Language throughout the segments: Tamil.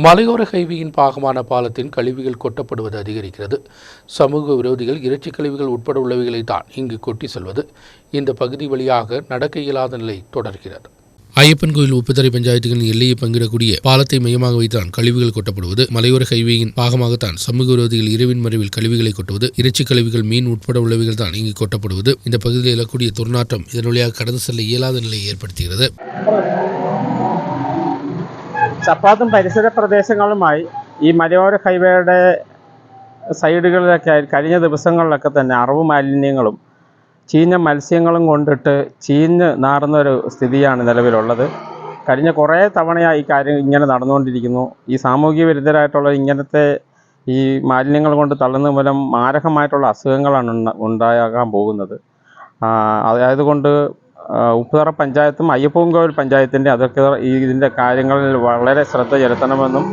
மலையோர ஹைவேயின் பாகமான பாலத்தின் கழிவுகள் கொட்டப்படுவது அதிகரிக்கிறது. சமூக விரோதிகள் இறைச்சி கழிவுகள் உட்பட உள்ளவைகளை தான் இங்கு கொட்டி செல்வது. இந்த பகுதி வழியாக நடக்க இயலாத நிலை தொடர்கிறது. ஐயப்பன் கோயில் உப்புத்தரை பஞ்சாயத்துகளின் எல்லையை பங்கிடக்கூடிய பாலத்தை மையமாக வைத்தான் கழிவுகள் கொட்டப்படுவது. மலையோர ஹைவேயின் பாகமாகத்தான் சமூக விரோதிகள் இரவின் மறைவில் கழிவுகளை கொட்டுவது. இறைச்சி கழிவுகள், மீன் உட்பட உள்ளவைகள் தான் இங்கு கொட்டப்படுவது. இந்த பகுதியில் எழக்கூடிய துர்நாற்றம் இதன் வழியாக கடந்து செல்ல இயலாத நிலையை ஏற்படுத்துகிறது. ചപ്പാത്തും പരിസര പ്രദേശങ്ങളുമായി ഈ മലയോര ഹൈവേയുടെ സൈഡുകളിലൊക്കെ കഴിഞ്ഞ ദിവസങ്ങളിലൊക്കെ തന്നെ അറവ് മാലിന്യങ്ങളും ചീഞ്ഞ മത്സ്യങ്ങളും കൊണ്ടിട്ട് ചീഞ്ഞ് നാറുന്നൊരു സ്ഥിതിയാണ് നിലവിലുള്ളത്. കഴിഞ്ഞ കുറേ തവണയായി ഈ കാര്യം ഇങ്ങനെ നടന്നുകൊണ്ടിരിക്കുന്നു. ഈ സാമൂഹ്യ വിരുദ്ധരായിട്ടുള്ള ഇങ്ങനത്തെ ഈ മാലിന്യങ്ങൾ കൊണ്ട് തള്ളുന്ന മൂലം മാരകമായിട്ടുള്ള അസുഖങ്ങളാണ് ഉണ്ടാകാൻ പോകുന്നത്. അതായതുകൊണ്ട് ഉപ്പുതറ പഞ്ചായത്തും അയ്യപ്പൻകോവിൽ പഞ്ചായത്തിൻ്റെ അതൊക്കെ ഇതിൻ്റെ കാര്യങ്ങളിൽ വളരെ ശ്രദ്ധ ചെലുത്തണമെന്നും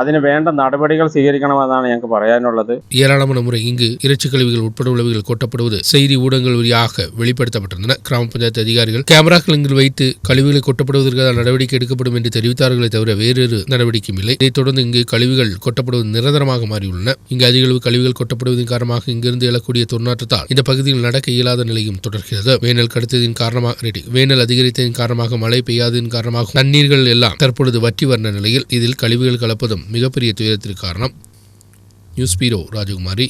അതിന് വേണ്ട നടപടികൾ സ്വീകരിക്കണമെന്നാണ് ഞങ്ങൾക്ക് പറയാനുള്ളത്. ஏராளமான முறை இங்கு இறைச்சி கழிவுகள் உட்பட உள்ளவைகள் கொட்டப்படுவது செய்தி ஊடகங்கள் வழியாக வெளிப்படுத்தப்பட்டிருந்தன. கிராம பஞ்சாயத்து அதிகாரிகள் கேமராக்கள் இங்கு வைத்து கழிவுகளை கொட்டப்படுவதற்கான நடவடிக்கை எடுக்கப்படும் என்று தெரிவித்தார்களே தவிர வேறொரு நடவடிக்கையும் இல்லை. இதைத் தொடர்ந்து இங்கு கழிவுகள் கொட்டப்படுவது நிரந்தரமாக மாறியுள்ளன. இங்கு அதிக அளவு கழிவுகள் கொட்டப்படுவதன் காரணமாக இங்கிருந்து எழக்கூடிய துர்நாற்றத்தால் இந்த பகுதியில் நடக்க இயலாத நிலையும் தொடர்கிறது. வேனல் அதிகரித்ததின் காரணமாக மழை பெய்யாததின் காரணமாக தண்ணீர்கள் எல்லாம் தற்பொழுது வற்றி வந்த நிலையில் இதில் கழிவுகள் கலப்பதும் மிகப்பெரிய துயரத்திற்கு காரணம். நியூஸ் பீரோ ராஜகுமாரி.